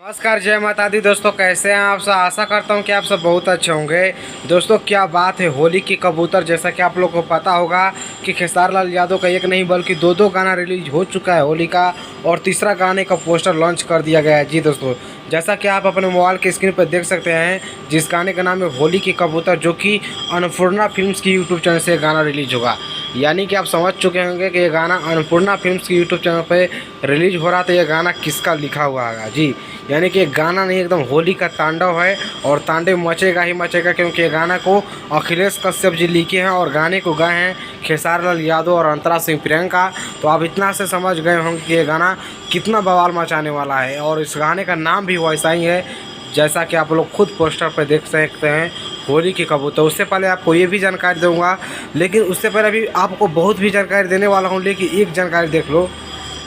नमस्कार, जय माता दी दोस्तों। कैसे हैं आप सब? आशा करता हूं कि आप सब बहुत अच्छे होंगे। दोस्तों क्या बात है, होली की कबूतर। जैसा कि आप लोग को पता होगा कि खेसारी लाल यादव का एक नहीं बल्कि दो गाना रिलीज हो चुका है होली का, और तीसरा गाने का पोस्टर लॉन्च कर दिया गया है। जी दोस्तों, जैसा कि आप अपने मोबाइल की स्क्रीन पर देख सकते हैं, जिस गाने का नाम है होली की कबूतर, जो कि अन्नपूर्णा फिल्म्स की यूट्यूब चैनल से गाना रिलीज होगा। यानी कि आप समझ चुके होंगे कि ये गाना अन्नपूर्णा फिल्म्स की यूट्यूब चैनल पे रिलीज हो रहा था। ये गाना किसका लिखा हुआ है? जी, यानी कि गाना नहीं, एकदम होली का तांडव है, और तांडव मचेगा ही मचेगा, क्योंकि ये गाना को अखिलेश कश्यप जी लिखे हैं और गाने को गाए हैं खेसारी लाल यादव और अंतरा सिंह प्रियंका। तो आप इतना से समझ गए होंगे कि ये गाना कितना बवाल मचाने वाला है, और इस गाने का नाम भी वैसा ही है जैसा कि आप लोग खुद पोस्टर पर देख सकते हैं, होली की कबूतर। उससे पहले आपको ये भी जानकारी दूंगा, लेकिन उससे पहले अभी आपको बहुत भी जानकारी देने वाला हूँ। लेकिन एक जानकारी देख लो,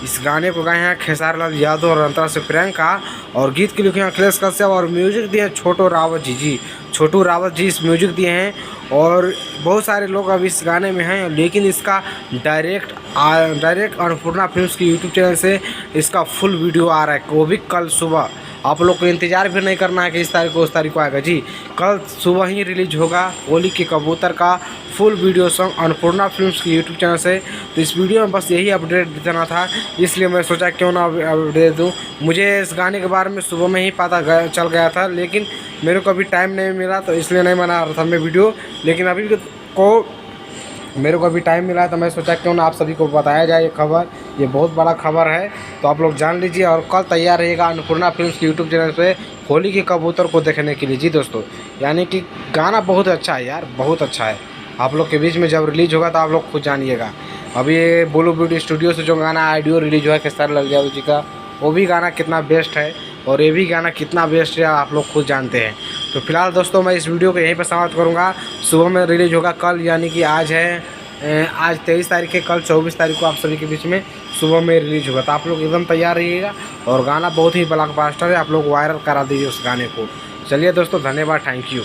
इस गाने को गाए हैं खेसारी लाल यादव और अंतरा सिंह प्रियंका, और गीत के लिखे हैं अखिलेश कश्यप, और म्यूजिक दिए हैं छोटू रावत जी। छोटू रावत जी इस म्यूजिक दिए हैं, और बहुत सारे लोग अब इस गाने में हैं। लेकिन इसका डायरेक्ट अन्नपूर्णा फिल्म्स की यूट्यूब चैनल से इसका फुल वीडियो आ रहा है, वो भी कल सुबह। आप लोग को इंतज़ार भी नहीं करना है कि इस तारीख को उस तारीख को आएगा। जी, कल सुबह ही रिलीज होगा होली की कबूतर का full video song Annapurna films की यूट्यूब चैनल से। तो इस वीडियो में बस यही अपडेट देना था, इसलिए मैं सोचा क्यों ना अपडेट दूँ। मुझे इस गाने के बारे में सुबह में ही पता चल गया था, लेकिन मेरे को अभी टाइम नहीं मिला, तो इसलिए नहीं बना रहा था मैं वीडियो। लेकिन अभी को मेरे को अभी टाइम मिला, तो मैं सोचा क्यों ना आप सभी को बताया जाए ये खबर। ये बहुत बड़ा खबर है, तो आप लोग जान लीजिए। और कल तैयार रहेगा अन्नपूर्णा फिल्म्स की यूट्यूब चैनल पे होली के कबूतर को देखने के लिए। जी दोस्तों, यानी कि गाना बहुत अच्छा है यार, बहुत अच्छा है। आप लोग के बीच में जब रिलीज होगा तो आप लोग खुद जानिएगा। अभी ये बॉलीवुड स्टूडियो से जो गाना ऑडियो रिलीज हुआ है खेसारी लाल यादव जी का, वो भी गाना कितना बेस्ट है, और ये भी गाना कितना बेस्ट है आप लोग खुद जानते हैं। तो फिलहाल दोस्तों, मैं इस वीडियो को यहीं पर समाप्त करूँगा। सुबह में रिलीज होगा कल, यानी कि आज 23 तारीख है, कल 24 तारीख को आप सभी के बीच में सुबह में रिलीज होगा। तो आप लोग एकदम तैयार रहिएगा, और गाना बहुत ही ब्लॉकबस्टर है, आप लोग वायरल करा दीजिए उस गाने को। चलिए दोस्तों, धन्यवाद, थैंक यू।